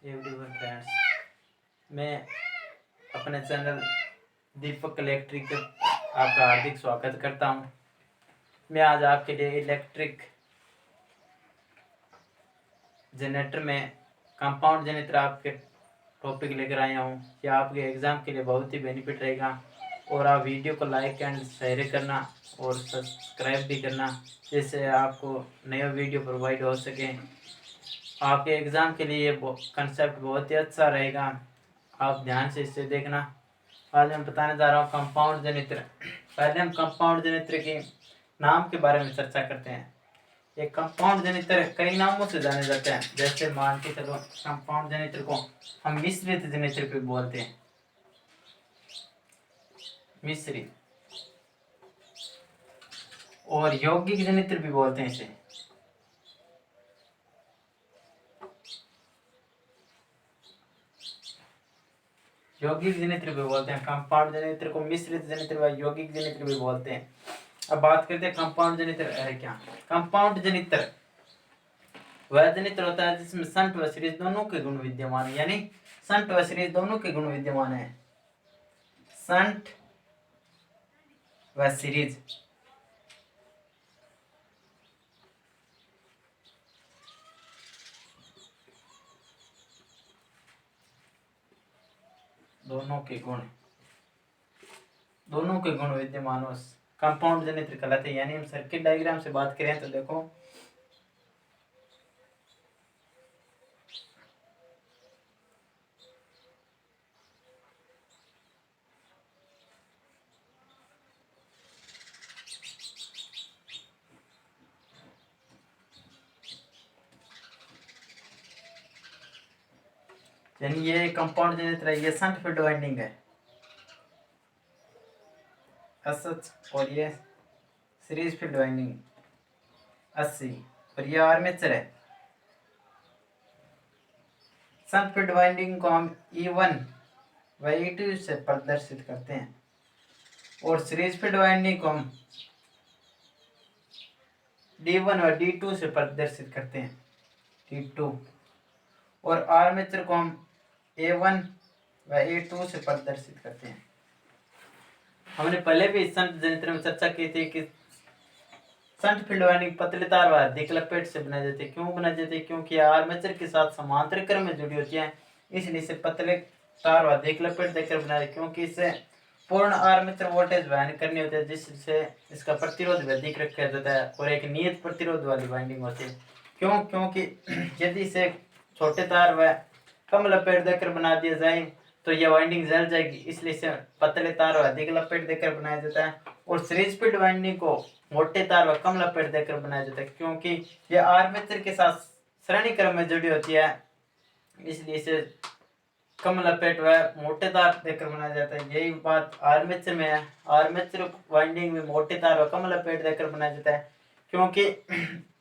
Everyone friends, मैं अपने channel दीपक electric आपका हार्दिक स्वागत करता हूं। मैं आज आपके लिए इलेक्ट्रिक जनरेटर में कंपाउंड जनरेटर आपके टॉपिक लेकर आया हूं। यह आपके एग्ज़ाम के लिए बहुत ही बेनिफिट रहेगा और आप वीडियो को लाइक एंड शेयर करना और सब्सक्राइब भी करना, जिससे आपको नया वीडियो प्रोवाइड हो सके। आपके एग्ज़ाम के लिए ये कंसेप्ट बहुत ही अच्छा रहेगा, आप ध्यान से इसे देखना। आज मैं बताने जा रहा हूँ कंपाउंड जनरेटर। पहले हम कंपाउंड जनरेटर के नाम के बारे में चर्चा करते हैं। ये कंपाउंड जनरेटर कई नामों से जाने जाते हैं, जैसे मान के चलो कंपाउंड जनरेटर को हम मिश्रित जनरेटर भी बोलते हैं, मिश्रित, और यौगिक जनरेटर भी बोलते हैं इसे। यौगिक जनरेटर भी बोलते हैं, कंपाउंड जनरेटर को मिश्रित जनरेटर व यौगिक जनरेटर भी बोलते हैं। अब बात करते हैं कंपाउंड जनरेटर है क्या। कंपाउंड जनरेटर वह जनरेटर होता है जिसमें संट व सीरीज दोनों के गुण विद्यमान है, यानी संट व सीरीज दोनों के गुण विद्यमान है। संट व सीरीज दोनों के गुण विद्यमान हो कंपाउंड जनरेटर कहलाते हैं। यानी हम सर्किट डायग्राम से बात करें तो देखो, यानी ये कंपाउंड जनरेटर है, ये शंट फील्ड वाइंडिंग है एसएच, और ये सीरीज फील्ड वाइंडिंग 80, और ये आर्मेचर है। शंट फील्ड वाइंडिंग को हम E1 व E2 से प्रदर्शित करते हैं, और सीरीज फील्ड वाइंडिंग को हम D1 व D2 से प्रदर्शित करते हैं, D2, और आर्मेचर को हम A1 व A2 से प्रदर्शित करते हैं। हमने पहले भी शंट जनरेटर में चर्चा की थी कि शंट फील्ड वाइंडिंग पतले तार व अधिक लपेट से बनाए जाते हैं। क्यों बनाए जाते हैं? क्योंकि आर्मेचर के साथ समांतर क्रम में जुड़ी होती है, इसलिए इसे पतले तार व अधिक लपेट देकर बनाया, क्योंकि इसे पूर्ण आर्मेचर वोल्टेज वहन करनी होती है, जिससे इसका प्रतिरोध भी अधिक रखा जाता है और एक नियत प्रतिरोध वाली वाइंडिंग होती है। क्योंकि यदि इसे छोटे तार व कम लपेट देकर बना दिया जाए तो यह वाइंडिंग जल जाएगी, इसलिए इसे पतले तार व अधिक लपेट देकर बनाया जाता है। और सीरीज फील्ड वाइंडिंग को मोटे तार व कम लपेट देकर बनाया जाता है, क्योंकि यह आर्मेचर के साथ श्रेणी क्रम में जुड़ी होती है, इसलिए इसे कम लपेट व मोटे तार देकर बनाया जाता है। यही बात आर्मेचर में है, आर्मेचर वाइंडिंग में मोटे तार व कम लपेट देकर बनाया जाता है, क्योंकि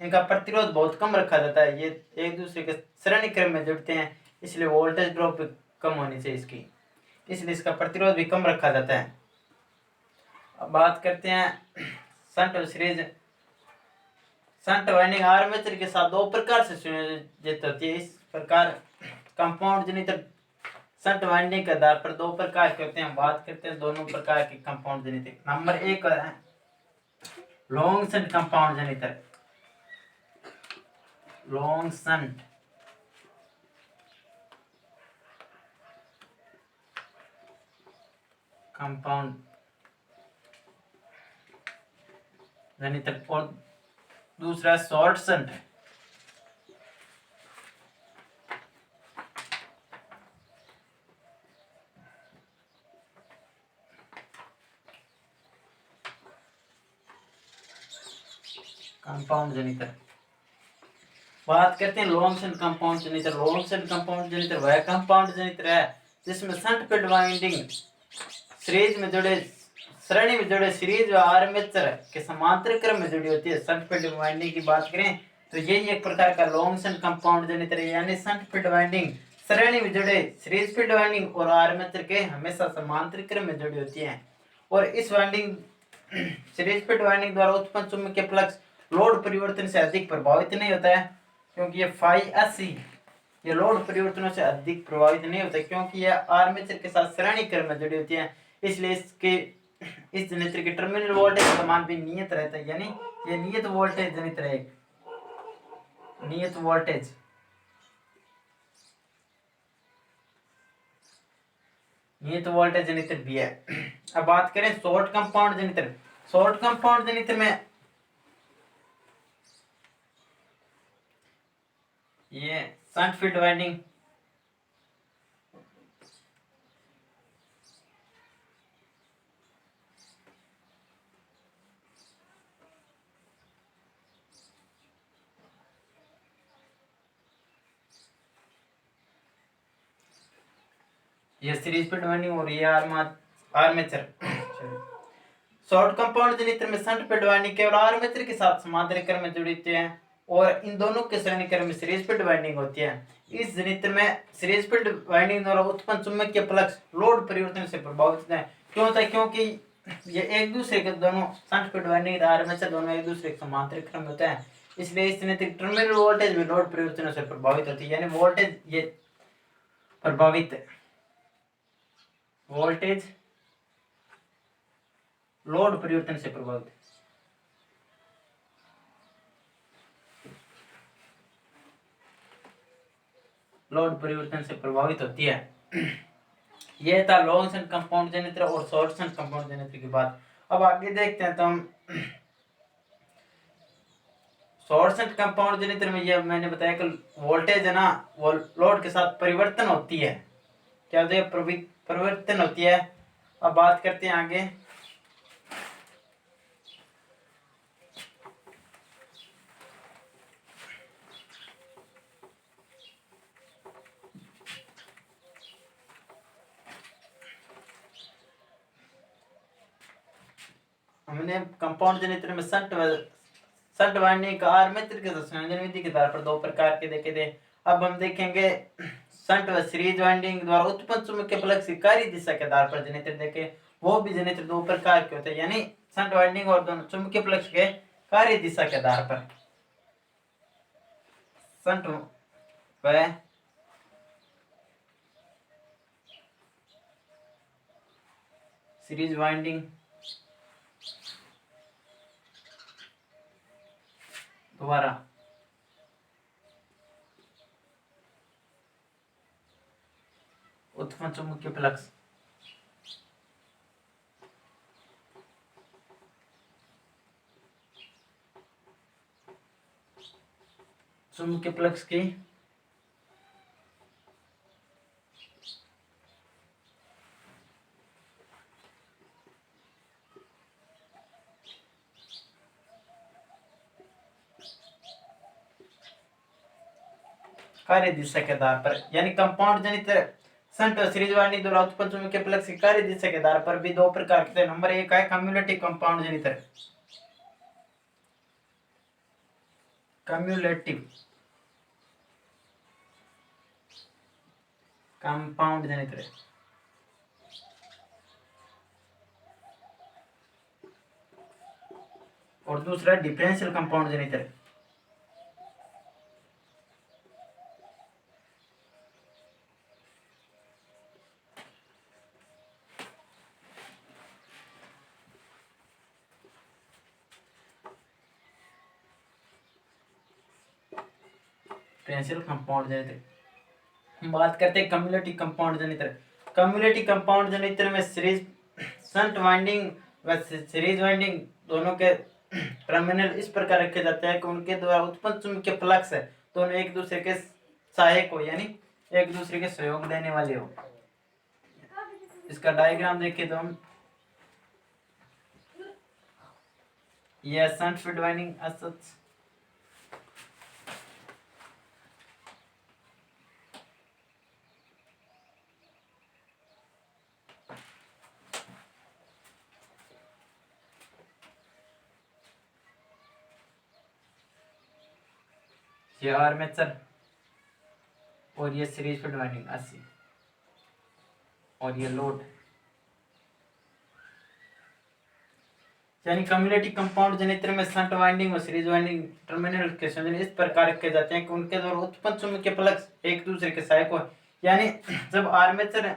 इनका प्रतिरोध बहुत कम रखा जाता है, ये एक दूसरे के श्रेणी क्रम में जुड़ते हैं, इसलिए वोल्टेज ड्रॉप कम होनी चाहिए इसकी, इसलिए इसका प्रतिरोध भी कम रखा जाता है। अब बात करते हैं शंट और सीरीज। शंट वाइंडिंग आर्मेचर के साथ दो प्रकार से संयोजित होती है। इस प्रकार कंपाउंड जनरेटर शंट वाइंडिंग के आधार पर दो प्रकार के होते हैं। बात करते हैं दोनों प्रकार के कंपाउंड जनरेटर। नंबर 1 है long shunt compound generator. Long shunt compound generator, और दूसरा शॉर्ट शंट कंपाउंड जनरेटर। बात करते हैं long shunt compound generator. Long shunt compound generator वह कंपाउंड जनरेटर है जिसमें शंट फील्ड वाइंडिंग सीरीज में जुड़े श्रेणी में जुड़े सीरीज व आर्मेचर के समांतर क्रम में जुड़ी होती है। शंट फील्ड वाइंडिंग की बात करें तो यही एक प्रकार का लॉन्ग शंट कंपाउंड जनरेटर है, यानी शंट फील्ड वाइंडिंग श्रेणी में जुड़े सीरीज फील्ड वाइंडिंग और आर्मेचर के हमेशा समांतर क्रम में जुड़ी होती है। और इस वाइंडिंग सीरीज फील्ड वाइंडिंग द्वारा उत्पन्न चुंबकीय फ्लक्स लोड परिवर्तन से अधिक प्रभावित नहीं होता है, क्योंकि ये फाई 80 ये लोड परिवर्तनों से अधिक प्रभावित नहीं होता क्योंकि यह आर्मेचर के साथ श्रेणी क्रम में जुड़ी होती है, इसलिए इस जनरेटर के टर्मिनल वोल्टेज का मान भी नियत रहता है, यानी ये नियत वोल्टेज जनरेटर है, नियत वोल्टेज जनरेटर भी है। अब बात करें short compound generator. Short compound generator में ये शंट फील्ड वाइंडिंग ये सीरीज फील्ड वाइंडिंग और ये आर्मेचर। शॉर्ट कंपाउंड जनरेटर में शंट फील्ड वाइंडिंग केवल आर्मेचर के साथ समांतर क्रम में जुड़ी होती है और इन दोनों के श्रेणी क्रम में सीरीज फील्ड वाइंडिंग होती है। इस जनरेटर में सीरीज फील्ड वाइंडिंग द्वारा उत्पन्न चुंबकीय फ्लक्स लोड परिवर्तन से प्रभावित है। क्यों होता है? क्योंकि ये एक दूसरे के दोनों शंट फील्ड वाइंडिंग और आर्मेचर दोनों एक दूसरे के समांतर क्रम में होते हैं, इसलिए इस जनरेटर टर्मिनल वोल्टेज भी लोड परिवर्तनों से प्रभावित होती है, यानी वोल्टेज ये प्रभावित है, वोल्टेज लोड परिवर्तन से प्रभावित, लोड परिवर्तन से प्रभावित होती है। यह था लॉन्ग शंट कंपाउंड जनरेटर और शॉर्ट शंट कंपाउंड जनरेटर की बात। अब आगे देखते हैं तो हम शॉर्ट शंट कंपाउंड जनरेटर में यह मैंने बताया कि वोल्टेज है ना वो लोड के साथ परिवर्तन होती है। क्या होती है? परिवर्तन होती है। अब बात करते हैं आगे। हमने कंपाउंड जनरेटर में शंट वाइंडिंग का आर्मेचर के संयोजन विधि के आधार पर दो प्रकार के देखे थे। अब हम देखेंगे शंट व सीरीज वाइंडिंग द्वारा उत्पन्न चुंबकीय फ्लक्स की कार्य दिशा के आधार पर जनरेटर देखे। वो भी जनरेटर दो प्रकार के होते हैं, यानी शंट वाइंडिंग और दोनों चुंबकीय फ्लक्स के कार्य दिशा के आधार पर। शंट व सीरीज वाइंडिंग द्वारा उत्पन्न चुंबकीय फ्लक्स की कार्य दिशा के आधार पर, यानी कंपाउंड जनरेटर शंट और सीरीज वाइंडिंग द्वारा उत्पन्न चुंबकीय फ्लक्स की कार्य दिशा के आधार पर भी दो प्रकार के। नंबर एक है cumulative compound generator. Cumulative compound generator और दूसरा differential compound generator. Differential compound generator. हम बात करते हैं cumulative compound generator. Cumulative compound generator में सीरीज शंट वाइंडिंग व सीरीज वाइंडिंग दोनों के टर्मिनल इस प्रकार रखे जाते हैं कि उनके द्वारा उत्पन्न चुंबकीय फ्लक्स है दोनों एक दूसरे के सहायक हो, यानी एक दूसरे के सहयोग देने वाले हो। इसका डायग्राम देखें तो हम यह शंट फील्ड वाइंडिंग ये आर्मेचर और ये सीरीज फील्ड वाइंडिंग 80 और ये लोड। यानी कम्युनिटी कंपाउंड जनित्र में शंट वाइंडिंग और सीरीज वाइंडिंग टर्मिनल के संयोजन इस प्रकार किए जाते हैं कि उनके द्वारा उत्पन्न चुंबकीय फ्लक्स एक दूसरे के सहायक हो। यानी जब आर्मेचर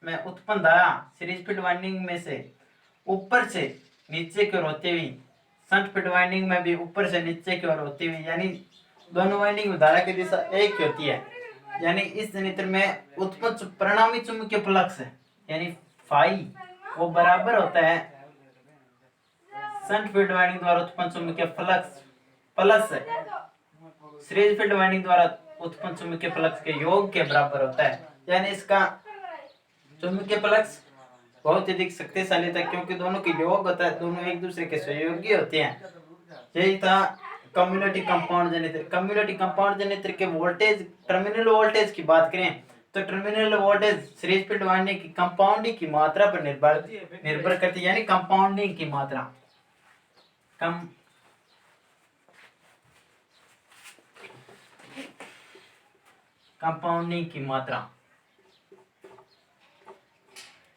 में उत्पन्न धारा सीरीज फील्ड वाइंडिंग में से ऊपर से नीचे की ओर होती हुई, शंट फील्ड वाइंडिंग में भी ऊपर से नीचे की ओर होती हुई, यानी दोनों वाइंडिंग में धारा की दिशा एक ही होती है। यानी इस जनित्र में उत्पन्न परिणामी चुंबकीय फ्लक्स यानी फाई वो बराबर होता है शंट फील्ड वाइंडिंग द्वारा उत्पन्न चुंबकीय flux plus series field winding द्वारा उत्पन्न चुंबकीय फ्लक्स के योग के बराबर होता है। यानी इसका चुंबकीय फ्लक्स बहुत अधिक शक्तिशाली था क्योंकि दोनों के योग होता है, दोनों एक दूसरे के सहयोगी होते हैं। यही था कम्युनिटी कंपाउंड जनित्र। कम्युनिटी कंपाउंड जनित्र के वोल्टेज, टर्मिनल वोल्टेज की बात करें तो terminal voltage series field winding की कंपाउंडिंग की मात्रा पर निर्भर करती है। यानी कंपाउंडिंग की मात्रा कंपाउंडिंग की मात्रा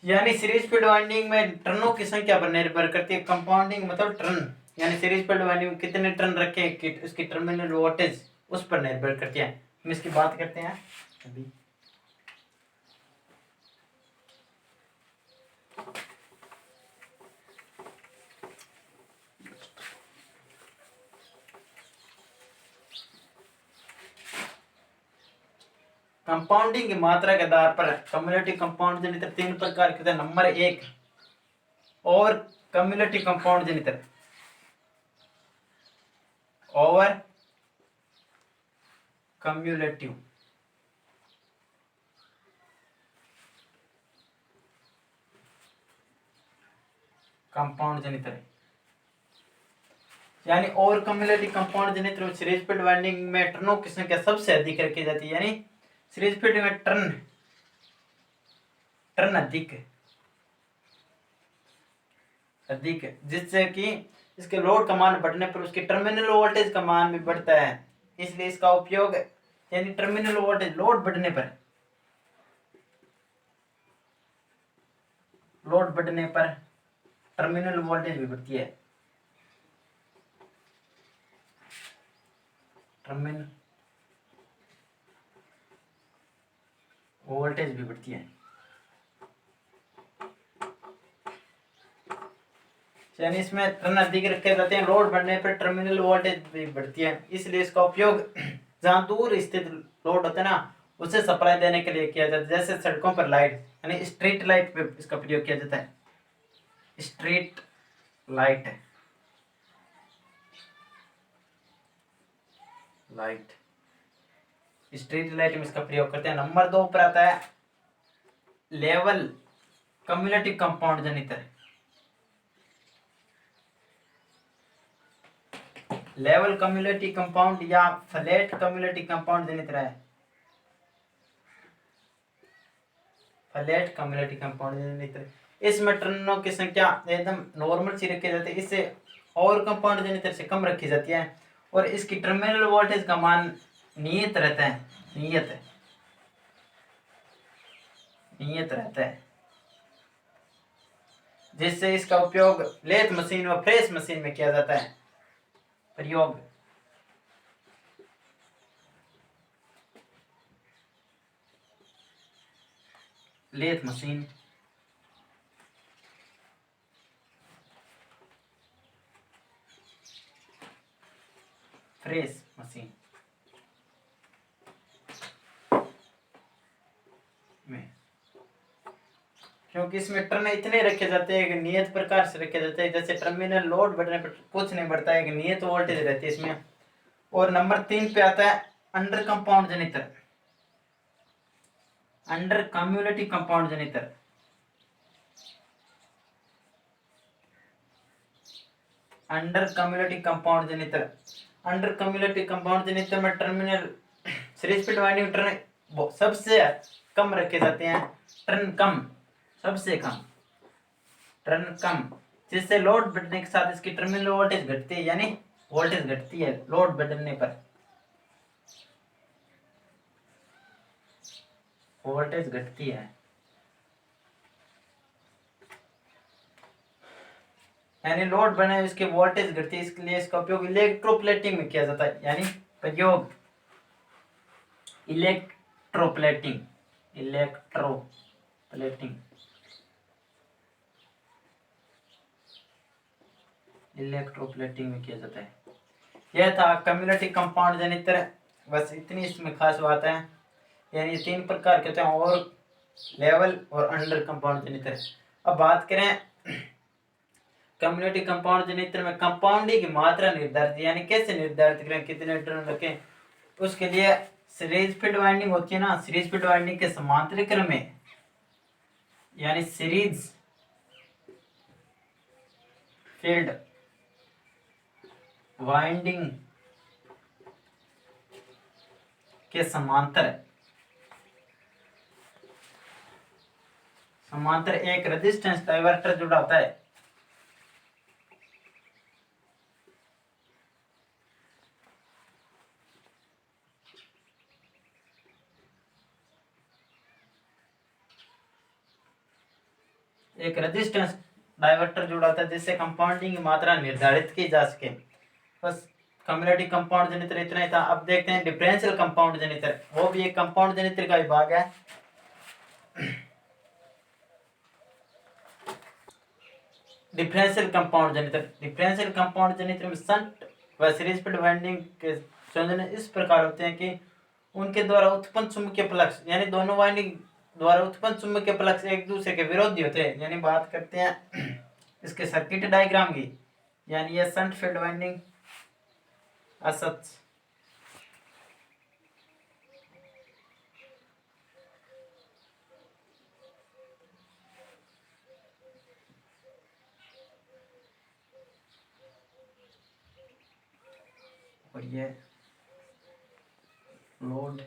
यानी सीरीज फील्ड वाइंडिंग में टर्नों की संख्या पर निर्भर करती है। कंपाउंडिंग मतलब टर्न, यानी सीरीज फील्ड वाइंडिंग में कितने टर्न रखे कि उसकी टर्मिनल वोल्टेज उस पर निर्भर करती है। हम इसकी बात करते हैं अभी। कंपाउंडिंग की मात्रा के आधार पर कम्युनिटी कंपाउंड जनित्र तीन प्रकार के होते हैं। नंबर एक ओवर कम्युनिटी कंपाउंड जनित्र, ओवर कम्युलेटिव कंपाउंड जनित्र, यानी ओवर कम्युलेटिव कंपाउंड जनित्र सीरीज फील्ड वाइंडिंग में टर्नों की संख्या सबसे अधिक रखी जाती है। यानी सीरीज फील्ड में टर्न अधिक जिससे कि इसके लोड का मान बढ़ने पर उसकी टर्मिनल वोल्टेज का मान भी बढ़ता है। इसलिए इसका उपयोग, यानी टर्मिनल वोल्टेज लोड बढ़ने पर टर्मिनल वोल्टेज भी बढ़ती है। टर्मिनल वोल्टेज भी बढ़ती है, यानी इसमें टर्न अधिक रखे जाते हैं, लोड बढ़ने पर टर्मिनल वोल्टेज भी बढ़ती है। इसलिए इसका उपयोग जहां दूर स्थित लोड होता है ना उसे सप्लाई देने के लिए किया जाता है। जैसे सड़कों पर लाइट, यानी स्ट्रीट लाइट पे इसका प्रयोग किया जाता है। स्ट्रीट लाइट स्ट्रीट लाइट में इसका प्रयोग करते हैं। नंबर 2 पर आता है लेवल कम्युनिटी कंपाउंड जनित्र। लेवल कम्युनिटी कंपाउंड या फ्लैट कम्युनिटी कंपाउंड जनित्र है। फ्लैट कम्युनिटी कंपाउंड जनित्र, इसमें टर्नों की संख्या एकदम नॉर्मल सी रखी जाती है। इससे और कंपाउंड जनित्र से कम रखी जाती है और इसकी टर्मिनल वोल्टेज का मान नियत रहता है। नियत रहता है, जिससे इसका उपयोग लेथ मशीन व प्रेस मशीन में किया जाता है। प्रयोग लेथ मशीन, प्रेस मशीन में, क्योंकि इसमें टर्न इतने रखे जाते हैं कि नियत प्रकार से रखे जाते हैं। जैसे टर्मिनल लोड बढ़ने पर कुछ नहीं बढ़ता है कि नियत वोल्टेज रहती है इसमें। और नंबर 3 पे आता है अंडर कंपाउंड जनित्र, अंडर कम्युनिटी कंपाउंड जनित्र। अंडर कम्युनिटी कंपाउंड जनित्र, अंडर कम्युनिटी कंपाउंड जनित्र में terminal series field winding turn सबसे कम रखे जाते हैं। टर्न कम, सबसे कम टर्न कम, जिससे लोड बढ़ने के साथ इसकी टर्मिनल वोल्टेज घटती है। यानी वोल्टेज घटती है लोड बढ़ने पर, वोल्टेज घटती है। यानी लोड बने इसके वोल्टेज घटती है, इसके लिए इसका उपयोग इलेक्ट्रोप्लेटिंग में किया जाता है। यानी प्रयोग इलेक्ट्रोप्लेटिंग इलेक्ट्रोप्लेटिंग इलेक्ट्रोप्लेटिंग में किया जाता है। यह था कम्युनिटी कंपाउंड जनित्र। बस इतनी इसमें खास बात है। यानी 3 प्रकार के होते हैं, और लेवल और अंडर कंपाउंड जनित्र। अब बात करें कम्युनिटी कंपाउंड जनित्र में कंपाउंडिंग की मात्रा निर्धारित, यानी कैसे निर्धारित करें, कितने न्यूट्रॉन रखें। उसके लिए सीरीज फील्ड वाइंडिंग होती है ना, सीरीज फील्ड वाइंडिंग के समांतर क्रम में, यानी सीरीज फील्ड वाइंडिंग के समांतर एक रेजिस्टेंस डाइवर्टर जुड़ा होता है। एक रेजिस्टेंस डाइवर्टर जुड़ा होता है जिससे कंपाउंडिंग की मात्रा निर्धारित की जा सके। बस कम्युनिटी कंपाउंड जनित्र इतना ही था। अब देखते हैं डिफरेंशियल कंपाउंड जनित्र, वो भी एक कंपाउंड जनित्र का विभाग है। डिफरेंशियल कंपाउंड जनित्र में शंट व सीरीज फील्ड वाइंडिंग के संयोजन इस प्रकार होते हैं कि उनके द्वारा उत्पन्न चुंबकीय फ्लक्स, यानी दोनों वाइंडिंग द्वारा उत्पन्न चुंबकीय फ्लक्स एक दूसरे के विरोधी होते हैं। यानी बात करते हैं इसके सर्किट डायग्राम की, यानी यह शंट फील्ड वाइंडिंग असच और ये लोड,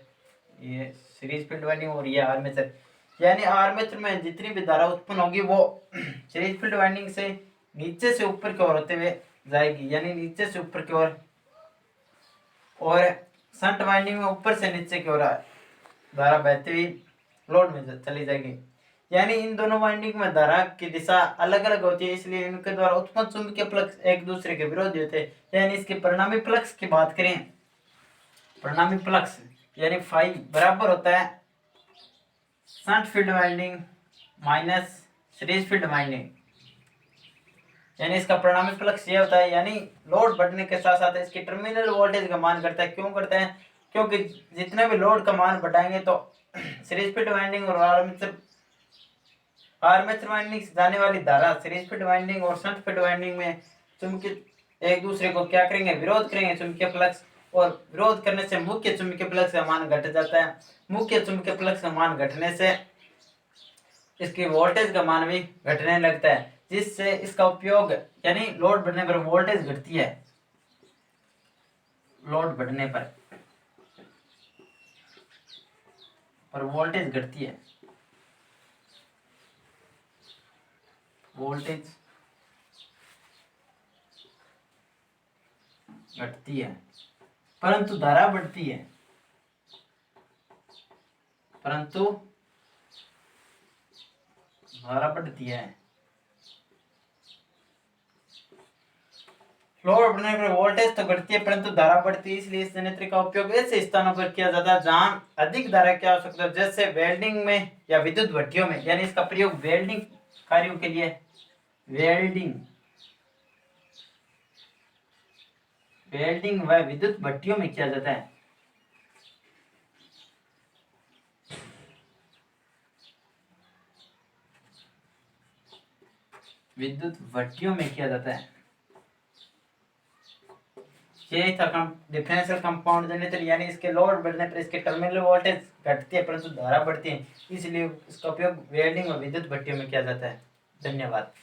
ये सीरीज फील्ड वाइंडिंग और ये आर्मेचर। यानी आर्मेचर में जितनी भी धारा उत्पन्न होगी वो सीरीज फील्ड वाइंडिंग से नीचे से ऊपर की ओर होते हुए जाएगी, यानी नीचे से ऊपर की ओर, और शंट वाइंडिंग में ऊपर से नीचे की ओर धारा बहती हुई लोड में चली जाएगी। यानी इन दोनों वाइंडिंग में धारा की दिशा अलग अलग होती है, इसलिए इनके द्वारा उत्पन्न चुंबकीय फ्लक्स एक दूसरे के विरोधी होते हैं। यानी इसके परिणामी फ्लक्स की बात करें, परिणामी फ्लक्स यानी फाई बराबर होता है shunt field winding minus series field winding. यानी इसका परिणामी फ्लक्स ये होता है, यानी लोड बढ़ने के साथ साथ इसकी टर्मिनल वोल्टेज का मान घटता है। क्यों घटता है? क्योंकि जितने भी लोड का मान बढ़ाएंगे तो सीरीज फील्ड वाइंडिंग और आर्मेचर वाइंडिंग से जाने वाली धारा सीरीज फील्ड वाइंडिंग और शंट फील्ड वाइंडिंग में चुंबकीय एक दूसरे को क्या करेंगे, विरोध करेंगे चुंबकीय फ्लक्स, और विरोध करने से मुख्य चुंबकीय फ्लक्स का मान घट जाता है। मुख्य चुंबकीय फ्लक्स का मान घटने से इसकी वोल्टेज का मान भी घटने लगता है, जिससे इसका उपयोग, यानी लोड बढ़ने पर वोल्टेज घटती है, लोड बढ़ने पर और वोल्टेज घटती है, वोल्टेज घटती है परंतु धारा बढ़ती है, परंतु धारा बढ़ती है। लोड बढ़ने पर वोल्टेज तो घटती है परंतु धारा बढ़ती है, इसलिए इस संयंत्र का उपयोग ऐसे स्थानों पर किया जाता है जहां अधिक धारा की आवश्यकता है, जैसे वेल्डिंग में या विद्युत भट्टियों में। यानी इसका प्रयोग वेल्डिंग कार्यों के लिए, वेल्डिंग व विद्युत भट्टियों में किया जाता है। विद्युत भट्टियों में किया जाता है। यही था डिफरेंशियल कंपाउंड जनरेटर, यानी इसके लोड बढ़ने पर इसके टर्मिनल वोल्टेज घटती है परंतु धारा बढ़ती है, इसलिए इसका उपयोग वेल्डिंग और विद्युत भट्टियों में किया जाता है। धन्यवाद।